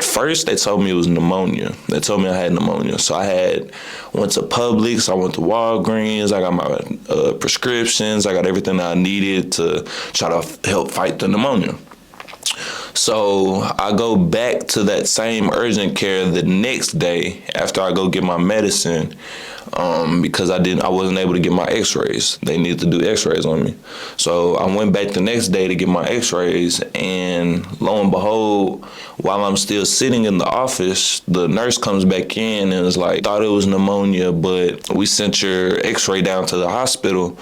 at first they told me it was pneumonia. They told me I had pneumonia. So went to Publix, I went to Walgreens, I got my prescriptions, I got everything that I needed to try to help fight the pneumonia. So I go back to that same urgent care the next day after I go get my medicine, because I wasn't able to get my x-rays. They needed to do x-rays on me. So I went back the next day to get my x-rays, and lo and behold, while I'm still sitting in the office, the nurse comes back in and is like, thought it was pneumonia, but we sent your x-ray down to the hospital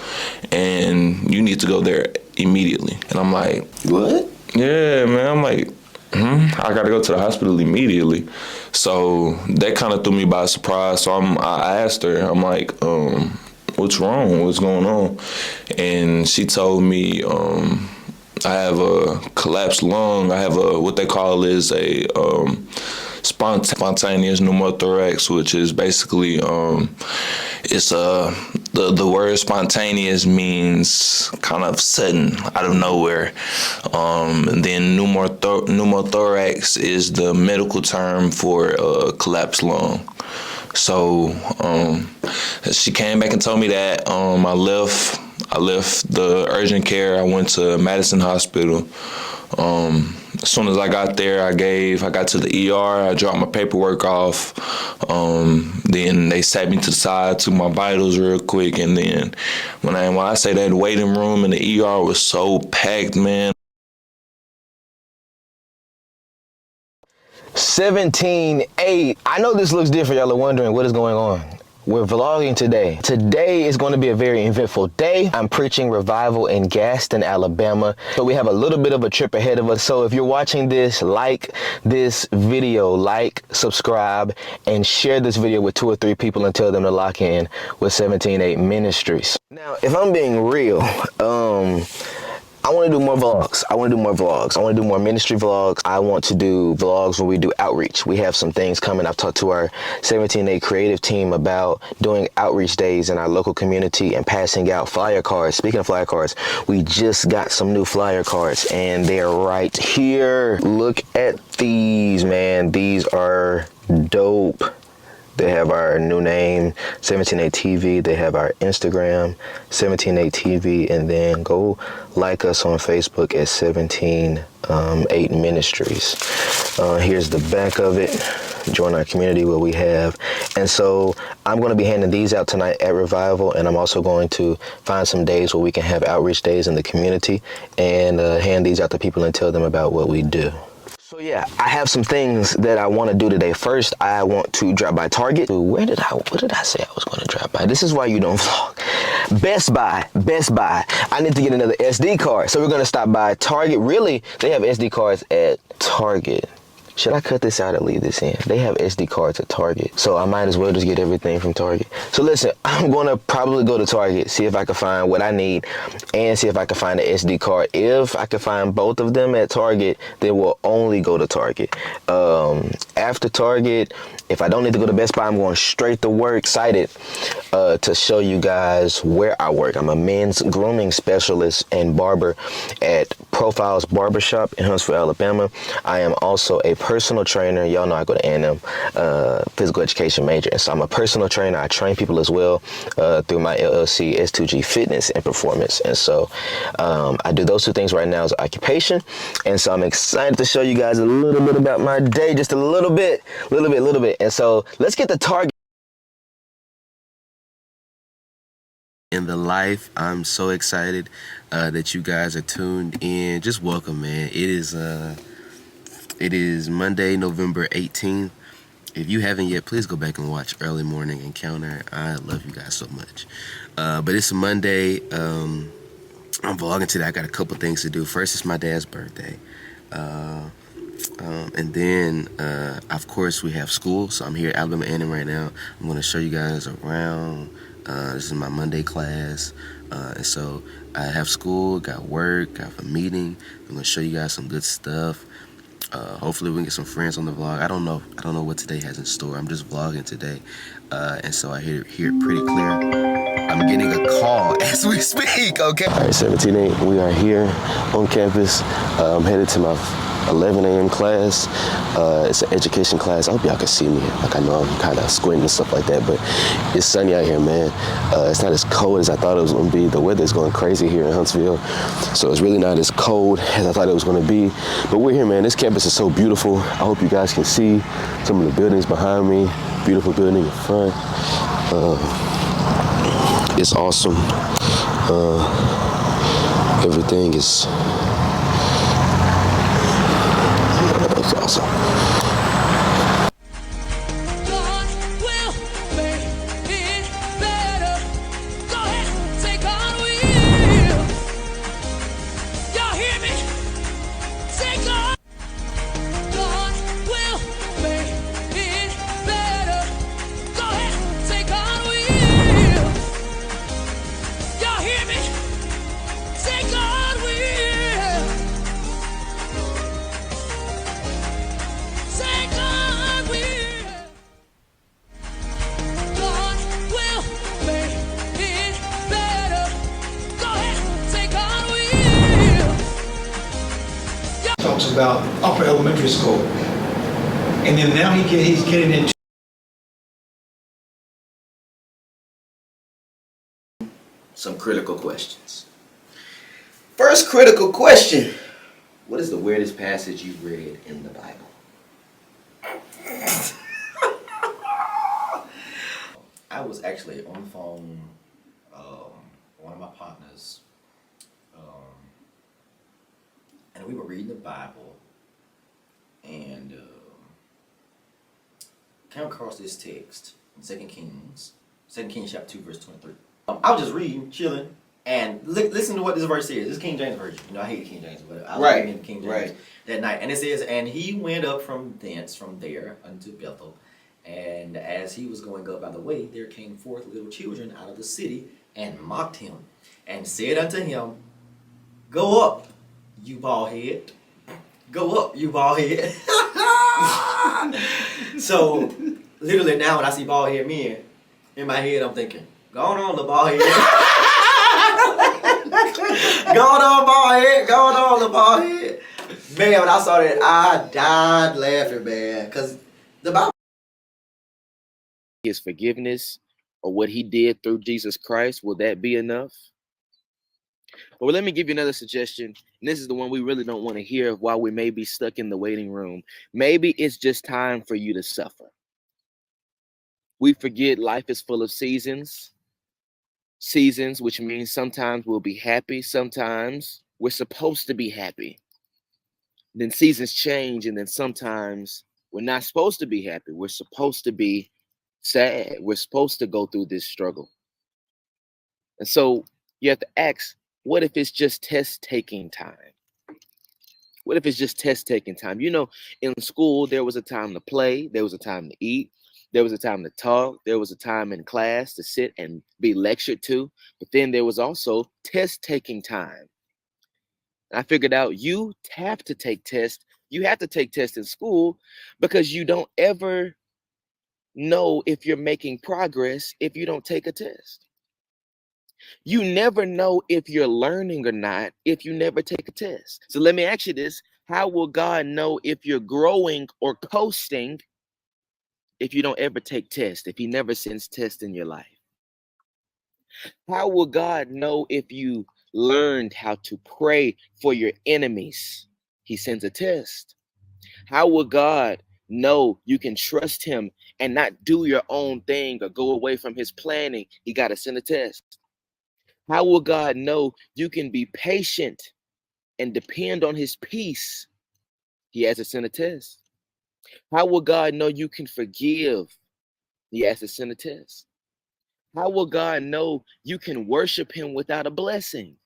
and you need to go there immediately. And I'm like, what? Yeah, man. I'm like, I got to go to the hospital immediately. So that kind of threw me by surprise. So I asked her, I'm like, what's wrong? What's going on? And she told me I have a collapsed lung. I have what they call is a spontaneous pneumothorax, which is basically it's the word spontaneous means kind of sudden, out of nowhere. And then pneumothorax is the medical term for a collapsed lung. So she came back and told me that. I left the urgent care. I went to Madison Hospital. As soon as I got there, I got to the ER, I dropped my paperwork off. Then they sat me to the side, took my vitals real quick. And then when I say that waiting room in the ER was so packed, man. 17-8. I know this looks different. Y'all are wondering what is going on. We're vlogging today. Today is going to be a very eventful day. I'm preaching revival in Gaston, Alabama. So we have a little bit of a trip ahead of us. So if you're watching this, like this video, subscribe, and share this video with 2 or 3 people and tell them to lock in with 17-8 Ministries. Now, if I'm being real, I want to do more vlogs. I want to do more ministry vlogs. I want to do vlogs where we do outreach. We have some things coming. I've talked to our 17-8 creative team about doing outreach days in our local community and passing out flyer cards. Speaking of flyer cards, we just got some new flyer cards and they're right here. Look at these, man. These are dope. They have our new name, 17-8 TV. They have our Instagram, 17-8 TV. And then go like us on Facebook at 17-8 Ministries. Here's the back of it. Join our community where we have. And so I'm going to be handing these out tonight at Revival. And I'm also going to find some days where we can have outreach days in the community and hand these out to people and tell them about what we do. So yeah, I have some things that I want to do today. First, I want to drop by Target. What did I say I was going to drop by? This is why you don't vlog. Best Buy. I need to get another SD card. So we're going to stop by Target. Really, they have SD cards at Target. Should I cut this out or leave this in? They have SD cards at Target, so I might as well just get everything from Target. So listen, I'm going to probably go to Target, see if I can find what I need, and see if I can find an SD card. If I can find both of them at Target, then we'll only go to Target. After Target, if I don't need to go to Best Buy, I'm going straight to work. Excited to show you guys where I work. I'm a men's grooming specialist and barber at Profiles Barbershop in Huntsville, Alabama. I am also a personal trainer. Y'all know I go to A&M, physical education major. And so I'm a personal trainer. I train people as well through my LLC, S2G Fitness and Performance. And so I do those 2 things right now as an occupation. And so I'm excited to show you guys a little bit about my day, just a little bit. And so let's get to Target. In the life, I'm so excited that you guys are tuned in. Just welcome, man. It is Monday, November 18th. If you haven't yet, please go back and watch Early Morning Encounter. I love you guys so much. But it's Monday. I'm vlogging today. I got a couple things to do. First, it's my dad's birthday. And then, of course, we have school. So I'm here at Alabama A&M right now. I'm going to show you guys around. This is my Monday class. And so I have school, got work, got a meeting. I'm going to show you guys some good stuff. Hopefully we can get some friends on the vlog. I don't know what today has in store. I'm just vlogging today. And so I hear it pretty clear. I'm getting a call as we speak, okay? All right, 17-8, we are here on campus. I'm headed to my 11 a.m. class. It's an education class. I hope y'all can see me. Like, I know I'm kind of squinting and stuff like that, but it's sunny out here, man. It's not as cold as I thought it was going to be. The weather's going crazy here in Huntsville, so it's really not as cold as I thought it was going to be. But we're here, man. This campus is so beautiful. I hope you guys can see some of the buildings behind me. Beautiful building in front. It's awesome. Everything is it's awesome. God will make it better. Go ahead, say God will. Y'all hear me? Say God. God will make it better. Go ahead, say God will. Y'all hear me? Say God will. Say God will. God will make it better. Go ahead, say God will. Talks about upper elementary school, and then now he's getting into some critical questions. First critical question: what is the weirdest passage you've read in the Bible? I was actually on the phone, one of my partners, and we were reading the Bible, and came across this text in 2 Kings chapter 2, verse 23. I was just reading, chilling, and listen to what this verse says. This is King James Version. You know, I hate King James, but I was reading King James right. that night. And it says, and he went up from there unto Bethel. And as he was going up by the way, there came forth little children out of the city and mocked him and said unto him, Go up, you bald head. Go up, you bald head. So, literally now when I see bald head men, in my head I'm thinking, go on, the bald head. Going on, bald head. Going on, the bald head. Man, when I saw that, I died laughing, man. Because the Bible. His forgiveness or what he did through Jesus Christ, will that be enough? Well, let me give you another suggestion. And this is the one we really don't want to hear while we may be stuck in the waiting room. Maybe it's just time for you to suffer. We forget life is full of seasons, which means sometimes we'll be happy. Sometimes we're supposed to be happy. Then seasons change, and then sometimes we're not supposed to be happy. We're supposed to be sad. We're supposed to go through this struggle. And so you have to ask, what if it's just test taking time? What if it's just test taking time? You know, in school, there was a time to play. There was a time to eat. There was a time to talk. There was a time in class to sit and be lectured to. But then there was also test taking time. And I figured out you have to take tests. You have to take tests in school because you don't ever know if you're making progress if you don't take a test. You never know if you're learning or not if you never take a test. So let me ask you this. How will God know if you're growing or coasting if you don't ever take tests, if he never sends tests in your life? How will God know if you learned how to pray for your enemies? He sends a test. How will God know you can trust him and not do your own thing or go away from his planning? He got to send a test. How will God know you can be patient and depend on his peace? He has to send a test. How will God know you can forgive? He has to send a test. How will God know you can worship him without a blessing?